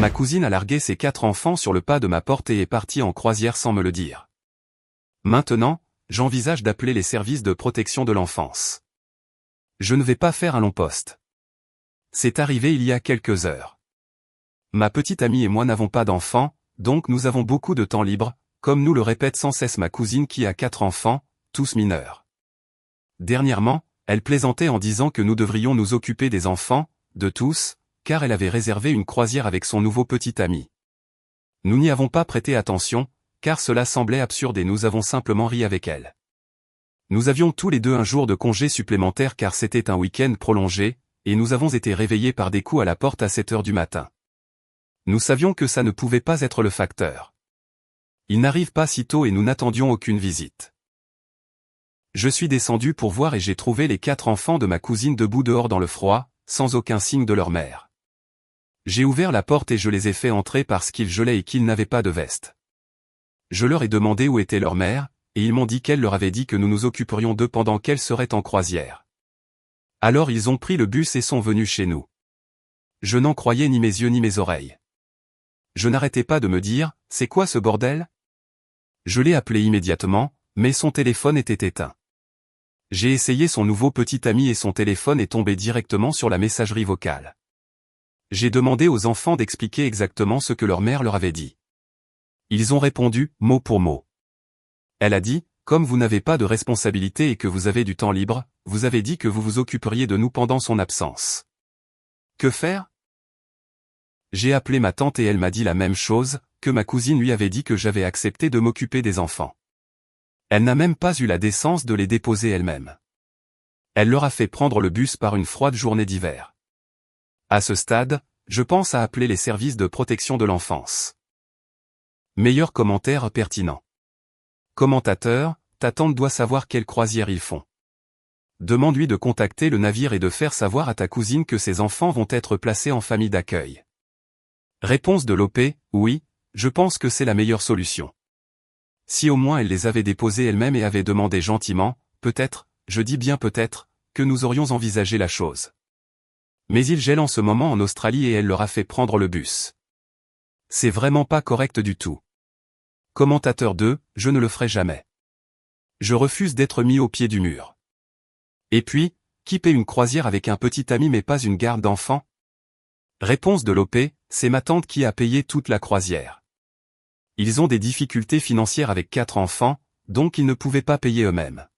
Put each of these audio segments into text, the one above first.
Ma cousine a largué ses 4 enfants sur le pas de ma porte et est partie en croisière sans me le dire. Maintenant, j'envisage d'appeler les services de protection de l'enfance. Je ne vais pas faire un long post. C'est arrivé il y a quelques heures. Ma petite amie et moi n'avons pas d'enfants, donc nous avons beaucoup de temps libre, comme nous le répète sans cesse ma cousine qui a 4 enfants, tous mineurs. Dernièrement, elle plaisantait en disant que nous devrions nous occuper des enfants, de tous, car elle avait réservé une croisière avec son nouveau petit ami. Nous n'y avons pas prêté attention, car cela semblait absurde et nous avons simplement ri avec elle. Nous avions tous les deux un jour de congé supplémentaire car c'était un week-end prolongé, et nous avons été réveillés par des coups à la porte à 7 heures du matin. Nous savions que ça ne pouvait pas être le facteur. Il n'arrive pas si tôt et nous n'attendions aucune visite. Je suis descendu pour voir et j'ai trouvé les 4 enfants de ma cousine debout dehors dans le froid, sans aucun signe de leur mère. J'ai ouvert la porte et je les ai fait entrer parce qu'ils gelaient et qu'ils n'avaient pas de veste. Je leur ai demandé où était leur mère, et ils m'ont dit qu'elle leur avait dit que nous nous occuperions d'eux pendant qu'elle serait en croisière. Alors ils ont pris le bus et sont venus chez nous. Je n'en croyais ni mes yeux ni mes oreilles. Je n'arrêtais pas de me dire, c'est quoi ce bordel? Je l'ai appelé immédiatement, mais son téléphone était éteint. J'ai essayé son nouveau petit ami et son téléphone est tombé directement sur la messagerie vocale. J'ai demandé aux enfants d'expliquer exactement ce que leur mère leur avait dit. Ils ont répondu, mot pour mot. Elle a dit, comme vous n'avez pas de responsabilité et que vous avez du temps libre, vous avez dit que vous vous occuperiez de nous pendant son absence. Que faire? J'ai appelé ma tante et elle m'a dit la même chose, que ma cousine lui avait dit que j'avais accepté de m'occuper des enfants. Elle n'a même pas eu la décence de les déposer elle-même. Elle leur a fait prendre le bus par une froide journée d'hiver. À ce stade, je pense à appeler les services de protection de l'enfance. Meilleur commentaire pertinent. Commentateur, ta tante doit savoir quelle croisière ils font. Demande-lui de contacter le navire et de faire savoir à ta cousine que ses enfants vont être placés en famille d'accueil. Réponse de l'OP, oui, je pense que c'est la meilleure solution. Si au moins elle les avait déposés elle-même et avait demandé gentiment, peut-être, je dis bien peut-être, que nous aurions envisagé la chose. Mais il gèle en ce moment en Australie et elle leur a fait prendre le bus. C'est vraiment pas correct du tout. Commentateur 2, je ne le ferai jamais. Je refuse d'être mis au pied du mur. Et puis, qui paie une croisière avec un petit ami mais pas une garde d'enfants? Réponse de l'OP, c'est ma tante qui a payé toute la croisière. Ils ont des difficultés financières avec 4 enfants, donc ils ne pouvaient pas payer eux-mêmes.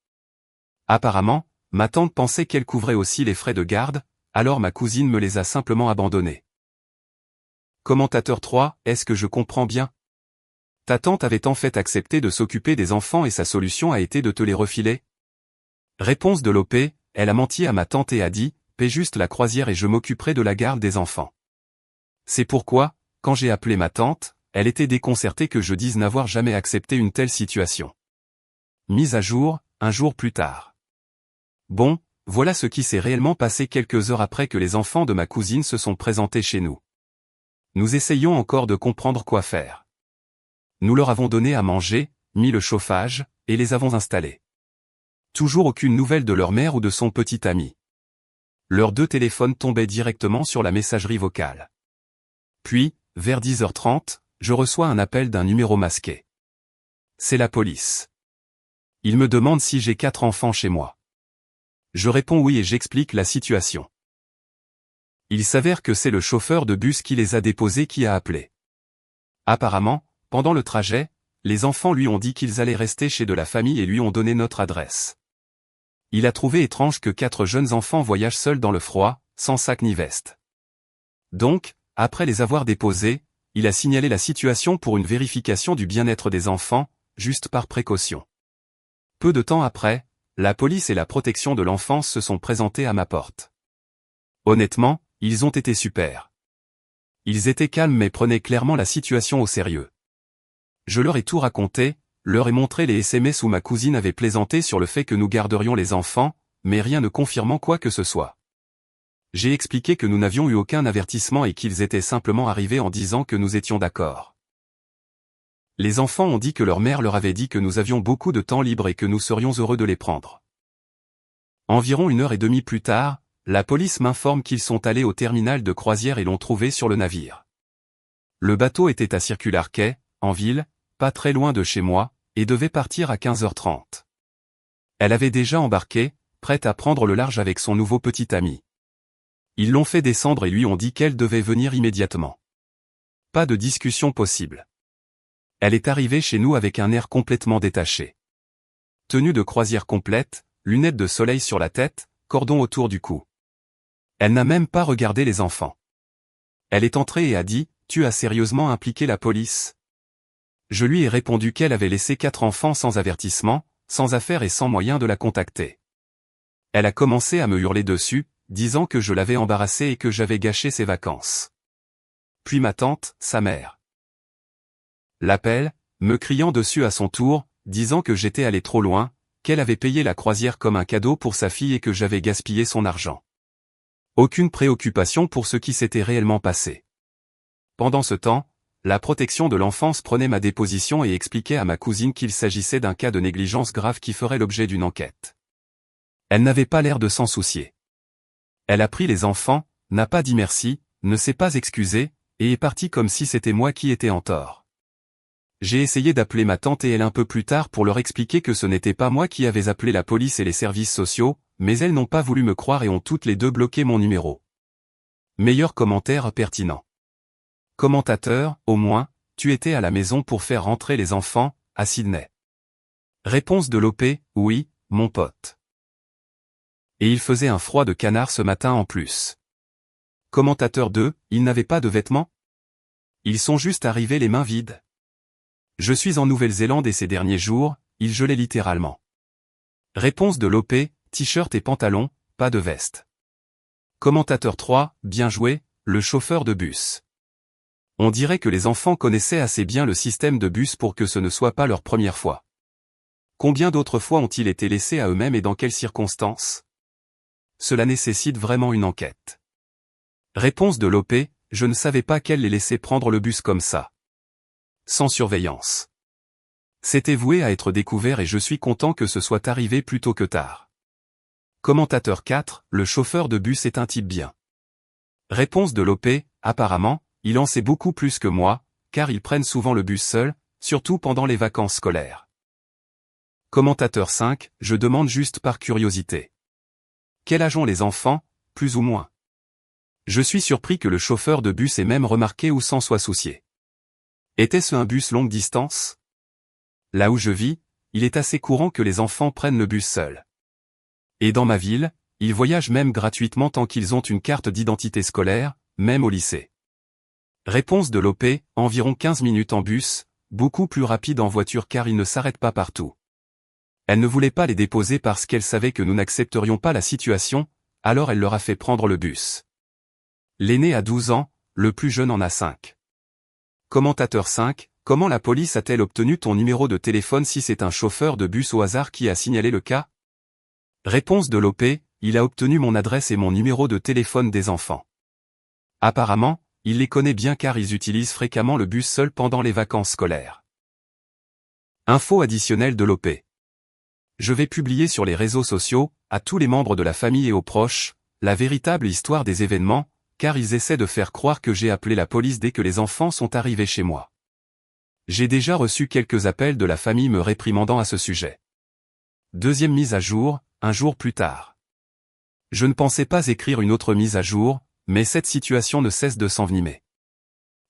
Apparemment, ma tante pensait qu'elle couvrait aussi les frais de garde, alors ma cousine me les a simplement abandonnés. Commentateur 3, est-ce que je comprends bien? Ta tante avait en fait accepté de s'occuper des enfants et sa solution a été de te les refiler? Réponse de l'OP, elle a menti à ma tante et a dit, paie juste la croisière et je m'occuperai de la garde des enfants. C'est pourquoi, quand j'ai appelé ma tante, elle était déconcertée que je dise n'avoir jamais accepté une telle situation. Mise à jour, un jour plus tard. Bon, voilà ce qui s'est réellement passé quelques heures après que les enfants de ma cousine se sont présentés chez nous. Nous essayons encore de comprendre quoi faire. Nous leur avons donné à manger, mis le chauffage, et les avons installés. Toujours aucune nouvelle de leur mère ou de son petit ami. Leurs 2 téléphones tombaient directement sur la messagerie vocale. Puis, vers 10h30, je reçois un appel d'un numéro masqué. C'est la police. Il me demande si j'ai 4 enfants chez moi. Je réponds oui et j'explique la situation. Il s'avère que c'est le chauffeur de bus qui les a déposés qui a appelé. Apparemment, pendant le trajet, les enfants lui ont dit qu'ils allaient rester chez de la famille et lui ont donné notre adresse. Il a trouvé étrange que 4 jeunes enfants voyagent seuls dans le froid, sans sac ni veste. Donc, après les avoir déposés, il a signalé la situation pour une vérification du bien-être des enfants, juste par précaution. Peu de temps après, la police et la protection de l'enfance se sont présentés à ma porte. Honnêtement, ils ont été super. Ils étaient calmes mais prenaient clairement la situation au sérieux. Je leur ai tout raconté, leur ai montré les SMS où ma cousine avait plaisanté sur le fait que nous garderions les enfants, mais rien ne confirmant quoi que ce soit. J'ai expliqué que nous n'avions eu aucun avertissement et qu'ils étaient simplement arrivés en disant que nous étions d'accord. Les enfants ont dit que leur mère leur avait dit que nous avions beaucoup de temps libre et que nous serions heureux de les prendre. Environ 1h30 plus tard, la police m'informe qu'ils sont allés au terminal de croisière et l'ont trouvé sur le navire. Le bateau était à Circular Quay, en ville, pas très loin de chez moi, et devait partir à 15h30. Elle avait déjà embarqué, prête à prendre le large avec son nouveau petit ami. Ils l'ont fait descendre et lui ont dit qu'elle devait venir immédiatement. Pas de discussion possible. Elle est arrivée chez nous avec un air complètement détaché. Tenue de croisière complète, lunettes de soleil sur la tête, cordon autour du cou. Elle n'a même pas regardé les enfants. Elle est entrée et a dit « Tu as sérieusement impliqué la police ?» Je lui ai répondu qu'elle avait laissé 4 enfants sans avertissement, sans affaire et sans moyen de la contacter. Elle a commencé à me hurler dessus, disant que je l'avais embarrassée et que j'avais gâché ses vacances. Puis ma tante, sa mère, l'appelle, me criant dessus à son tour, disant que j'étais allé trop loin, qu'elle avait payé la croisière comme un cadeau pour sa fille et que j'avais gaspillé son argent. Aucune préoccupation pour ce qui s'était réellement passé. Pendant ce temps, la protection de l'enfance prenait ma déposition et expliquait à ma cousine qu'il s'agissait d'un cas de négligence grave qui ferait l'objet d'une enquête. Elle n'avait pas l'air de s'en soucier. Elle a pris les enfants, n'a pas dit merci, ne s'est pas excusée, et est partie comme si c'était moi qui étais en tort. J'ai essayé d'appeler ma tante et elle un peu plus tard pour leur expliquer que ce n'était pas moi qui avais appelé la police et les services sociaux, mais elles n'ont pas voulu me croire et ont toutes les deux bloqué mon numéro. Meilleur commentaire pertinent. Commentateur, au moins, tu étais à la maison pour faire rentrer les enfants, à Sydney. Réponse de l'OP, oui, mon pote. Et il faisait un froid de canard ce matin en plus. Commentateur 2, ils n'avaient pas de vêtements? Ils sont juste arrivés les mains vides. Je suis en Nouvelle-Zélande et ces derniers jours, il gelait littéralement. Réponse de l'OP, t-shirt et pantalon, pas de veste. Commentateur 3, bien joué, le chauffeur de bus. On dirait que les enfants connaissaient assez bien le système de bus pour que ce ne soit pas leur première fois. Combien d'autres fois ont-ils été laissés à eux-mêmes et dans quelles circonstances? Cela nécessite vraiment une enquête. Réponse de l'OP, je ne savais pas qu'elle les laissait prendre le bus comme ça. Sans surveillance. C'était voué à être découvert et je suis content que ce soit arrivé plus tôt que tard. Commentateur 4, le chauffeur de bus est un type bien. Réponse de l'OP, apparemment, il en sait beaucoup plus que moi, car ils prennent souvent le bus seuls, surtout pendant les vacances scolaires. Commentateur 5, je demande juste par curiosité. Quel âge ont les enfants, plus ou moins? Je suis surpris que le chauffeur de bus ait même remarqué ou s'en soit soucié. Était-ce un bus longue distance? Là où je vis, il est assez courant que les enfants prennent le bus seuls. Et dans ma ville, ils voyagent même gratuitement tant qu'ils ont une carte d'identité scolaire, même au lycée. Réponse de l'OP, environ 15 minutes en bus, beaucoup plus rapide en voiture car ils ne s'arrêtent pas partout. Elle ne voulait pas les déposer parce qu'elle savait que nous n'accepterions pas la situation, alors elle leur a fait prendre le bus. L'aîné a 12 ans, le plus jeune en a 5. Commentateur 5, comment la police a-t-elle obtenu ton numéro de téléphone si c'est un chauffeur de bus au hasard qui a signalé le cas? Réponse de l'OP, il a obtenu mon adresse et mon numéro de téléphone des enfants. Apparemment, il les connaît bien car ils utilisent fréquemment le bus seul pendant les vacances scolaires. Info additionnelle de l'OP. Je vais publier sur les réseaux sociaux, à tous les membres de la famille et aux proches, la véritable histoire des événements, car ils essaient de faire croire que j'ai appelé la police dès que les enfants sont arrivés chez moi. J'ai déjà reçu quelques appels de la famille me réprimandant à ce sujet. Deuxième mise à jour, un jour plus tard. Je ne pensais pas écrire une autre mise à jour, mais cette situation ne cesse de s'envenimer.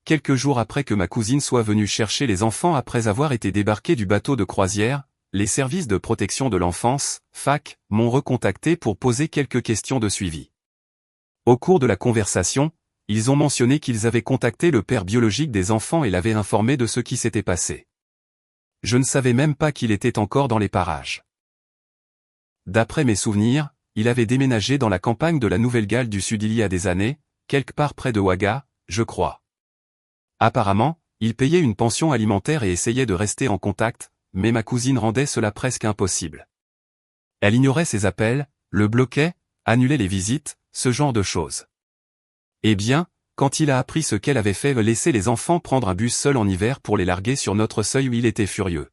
Quelques jours après que ma cousine soit venue chercher les enfants après avoir été débarqués du bateau de croisière, les services de protection de l'enfance, FAC, m'ont recontacté pour poser quelques questions de suivi. Au cours de la conversation, ils ont mentionné qu'ils avaient contacté le père biologique des enfants et l'avaient informé de ce qui s'était passé. Je ne savais même pas qu'il était encore dans les parages. D'après mes souvenirs, il avait déménagé dans la campagne de la Nouvelle-Galles du Sud il y a des années, quelque part près de Wagga, je crois. Apparemment, il payait une pension alimentaire et essayait de rester en contact, mais ma cousine rendait cela presque impossible. Elle ignorait ses appels, le bloquait, annulait les visites, ce genre de choses. Eh bien, quand il a appris ce qu'elle avait fait, laisser les enfants prendre un bus seul en hiver pour les larguer sur notre seuil, où il était furieux.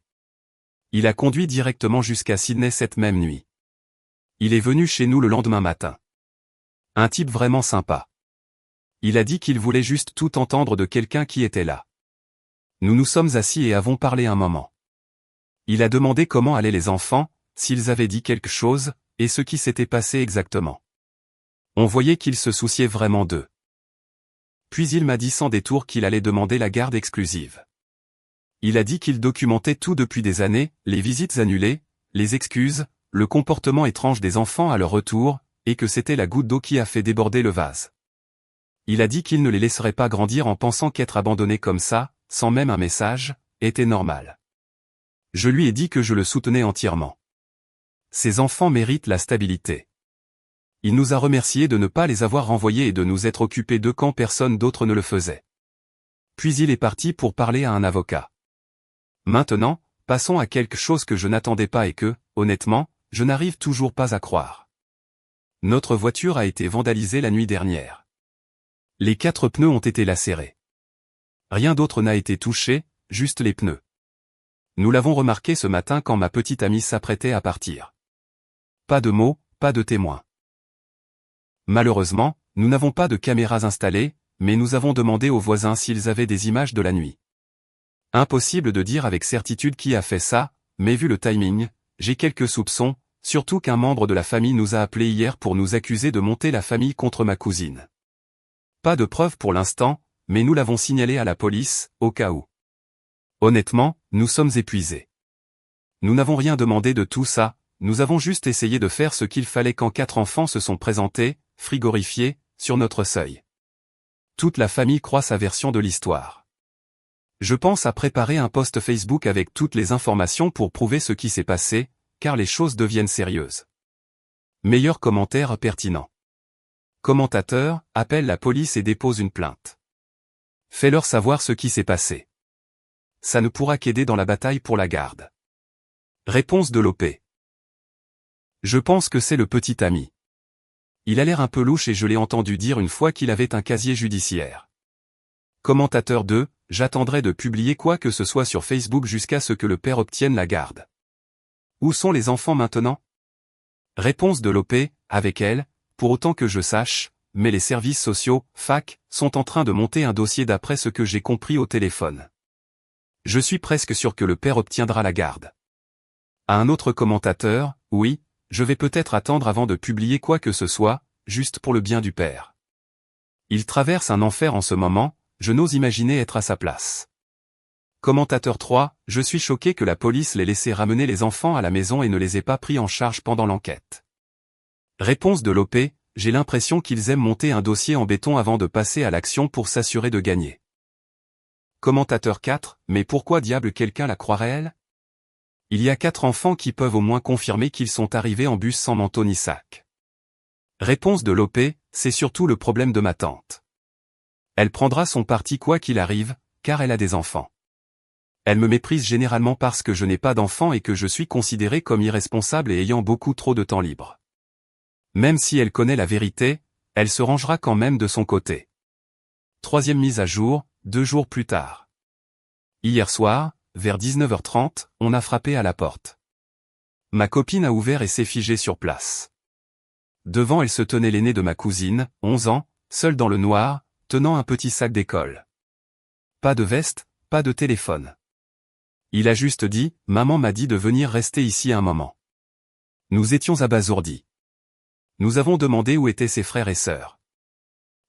Il a conduit directement jusqu'à Sydney cette même nuit. Il est venu chez nous le lendemain matin. Un type vraiment sympa. Il a dit qu'il voulait juste tout entendre de quelqu'un qui était là. Nous nous sommes assis et avons parlé un moment. Il a demandé comment allaient les enfants, s'ils avaient dit quelque chose, et ce qui s'était passé exactement. On voyait qu'il se souciait vraiment d'eux. Puis il m'a dit sans détour qu'il allait demander la garde exclusive. Il a dit qu'il documentait tout depuis des années, les visites annulées, les excuses, le comportement étrange des enfants à leur retour, et que c'était la goutte d'eau qui a fait déborder le vase. Il a dit qu'il ne les laisserait pas grandir en pensant qu'être abandonnés comme ça, sans même un message, était normal. Je lui ai dit que je le soutenais entièrement. Ces enfants méritent la stabilité. Il nous a remerciés de ne pas les avoir renvoyés et de nous être occupés d'eux quand personne d'autre ne le faisait. Puis il est parti pour parler à un avocat. Maintenant, passons à quelque chose que je n'attendais pas et que, honnêtement, je n'arrive toujours pas à croire. Notre voiture a été vandalisée la nuit dernière. Les 4 pneus ont été lacérés. Rien d'autre n'a été touché, juste les pneus. Nous l'avons remarqué ce matin quand ma petite amie s'apprêtait à partir. Pas de mots, pas de témoins. Malheureusement, nous n'avons pas de caméras installées, mais nous avons demandé aux voisins s'ils avaient des images de la nuit. Impossible de dire avec certitude qui a fait ça, mais vu le timing, j'ai quelques soupçons, surtout qu'un membre de la famille nous a appelés hier pour nous accuser de monter la famille contre ma cousine. Pas de preuves pour l'instant, mais nous l'avons signalé à la police, au cas où. Honnêtement, nous sommes épuisés. Nous n'avons rien demandé de tout ça, nous avons juste essayé de faire ce qu'il fallait quand 4 enfants se sont présentés, frigorifiés, sur notre seuil. Toute la famille croit sa version de l'histoire. Je pense à préparer un post Facebook avec toutes les informations pour prouver ce qui s'est passé, car les choses deviennent sérieuses. Meilleur commentaire pertinent. Commentateur, appelle la police et dépose une plainte. Fais-leur savoir ce qui s'est passé. Ça ne pourra qu'aider dans la bataille pour la garde. Réponse de l'OP. Je pense que c'est le petit ami. Il a l'air un peu louche et je l'ai entendu dire une fois qu'il avait un casier judiciaire. Commentateur 2, j'attendrai de publier quoi que ce soit sur Facebook jusqu'à ce que le père obtienne la garde. Où sont les enfants maintenant? Réponse de l'OP, avec elle, pour autant que je sache, mais les services sociaux, FAC, sont en train de monter un dossier d'après ce que j'ai compris au téléphone. Je suis presque sûr que le père obtiendra la garde. À un autre commentateur, oui, je vais peut-être attendre avant de publier quoi que ce soit, juste pour le bien du père. Il traverse un enfer en ce moment, je n'ose imaginer être à sa place. Commentateur 3, je suis choqué que la police l'ait laissé ramener les enfants à la maison et ne les ait pas pris en charge pendant l'enquête. Réponse de l'OP, j'ai l'impression qu'ils aiment monter un dossier en béton avant de passer à l'action pour s'assurer de gagner. Commentateur 4, mais pourquoi diable quelqu'un la croirait elle? Il y a 4 enfants qui peuvent au moins confirmer qu'ils sont arrivés en bus sans manteau ni sac. Réponse de l'OP, c'est surtout le problème de ma tante. Elle prendra son parti quoi qu'il arrive, car elle a des enfants. Elle me méprise généralement parce que je n'ai pas d'enfants et que je suis considéré comme irresponsable et ayant beaucoup trop de temps libre. Même si elle connaît la vérité, elle se rangera quand même de son côté. 3e mise à jour, 2 jours plus tard. Hier soir, vers 19h30, on a frappé à la porte. Ma copine a ouvert et s'est figée sur place. Devant elle se tenait l'aîné de ma cousine, 11 ans, seul dans le noir, tenant un petit sac d'école. Pas de veste, pas de téléphone. Il a juste dit, maman m'a dit de venir rester ici un moment. Nous étions abasourdis. Nous avons demandé où étaient ses frères et sœurs.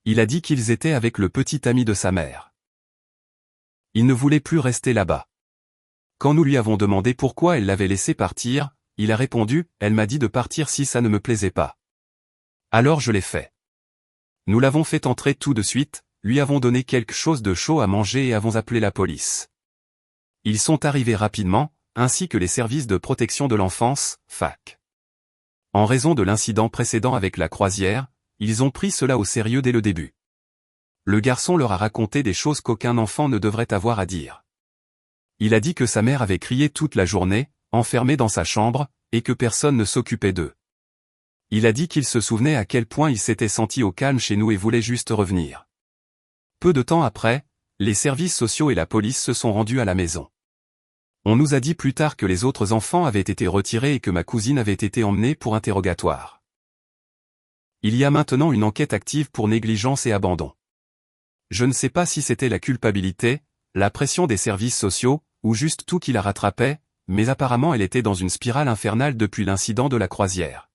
Il a dit qu'ils étaient avec le petit ami de sa mère. Il ne voulait plus rester là-bas. Quand nous lui avons demandé pourquoi elle l'avait laissé partir, il a répondu, elle m'a dit de partir si ça ne me plaisait pas. Alors je l'ai fait. Nous l'avons fait entrer tout de suite, lui avons donné quelque chose de chaud à manger et avons appelé la police. Ils sont arrivés rapidement, ainsi que les services de protection de l'enfance, FAC. En raison de l'incident précédent avec la croisière, ils ont pris cela au sérieux dès le début. Le garçon leur a raconté des choses qu'aucun enfant ne devrait avoir à dire. Il a dit que sa mère avait crié toute la journée, enfermée dans sa chambre, et que personne ne s'occupait d'eux. Il a dit qu'il se souvenait à quel point il s'était senti au calme chez nous et voulait juste revenir. Peu de temps après, les services sociaux et la police se sont rendus à la maison. On nous a dit plus tard que les autres enfants avaient été retirés et que ma cousine avait été emmenée pour interrogatoire. Il y a maintenant une enquête active pour négligence et abandon. Je ne sais pas si c'était la culpabilité, la pression des services sociaux, ou juste tout qui la rattrapait, mais apparemment elle était dans une spirale infernale depuis l'incident de la croisière.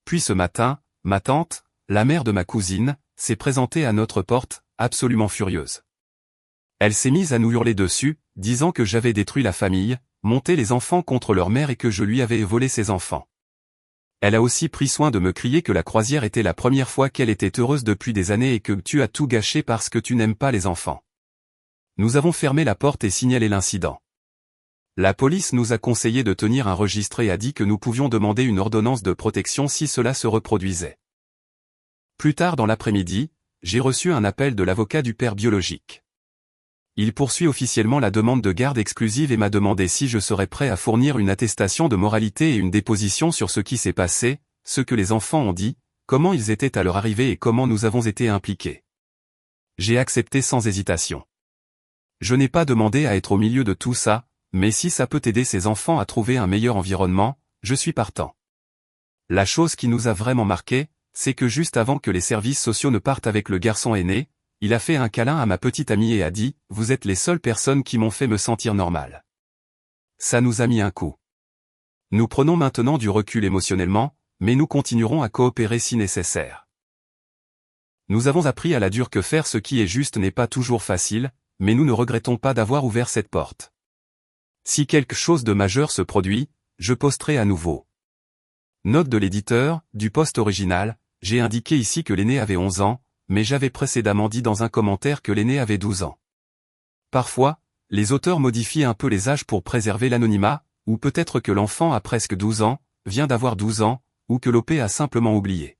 Puis ce matin, ma tante, la mère de ma cousine, s'est présentée à notre porte, absolument furieuse. Elle s'est mise à nous hurler dessus, disant que j'avais détruit la famille, monté les enfants contre leur mère et que je lui avais volé ses enfants. Elle a aussi pris soin de me crier que la croisière était la première fois qu'elle était heureuse depuis des années et que tu as tout gâché parce que tu n'aimes pas les enfants. Nous avons fermé la porte et signalé l'incident. La police nous a conseillé de tenir un registre et a dit que nous pouvions demander une ordonnance de protection si cela se reproduisait. Plus tard dans l'après-midi, j'ai reçu un appel de l'avocat du père biologique. Il poursuit officiellement la demande de garde exclusive et m'a demandé si je serais prêt à fournir une attestation de moralité et une déposition sur ce qui s'est passé, ce que les enfants ont dit, comment ils étaient à leur arrivée et comment nous avons été impliqués. J'ai accepté sans hésitation. Je n'ai pas demandé à être au milieu de tout ça, mais si ça peut aider ces enfants à trouver un meilleur environnement, je suis partant. La chose qui nous a vraiment marqué, c'est que juste avant que les services sociaux ne partent avec le garçon aîné, il a fait un câlin à ma petite amie et a dit « Vous êtes les seules personnes qui m'ont fait me sentir normal ». Ça nous a mis un coup. Nous prenons maintenant du recul émotionnellement, mais nous continuerons à coopérer si nécessaire. Nous avons appris à la dure que faire ce qui est juste n'est pas toujours facile, mais nous ne regrettons pas d'avoir ouvert cette porte. Si quelque chose de majeur se produit, je posterai à nouveau. Note de l'éditeur, du post original, j'ai indiqué ici que l'aîné avait 11 ans, mais j'avais précédemment dit dans un commentaire que l'aîné avait 12 ans. Parfois, les auteurs modifient un peu les âges pour préserver l'anonymat, ou peut-être que l'enfant a presque 12 ans, vient d'avoir 12 ans, ou que l'OP a simplement oublié.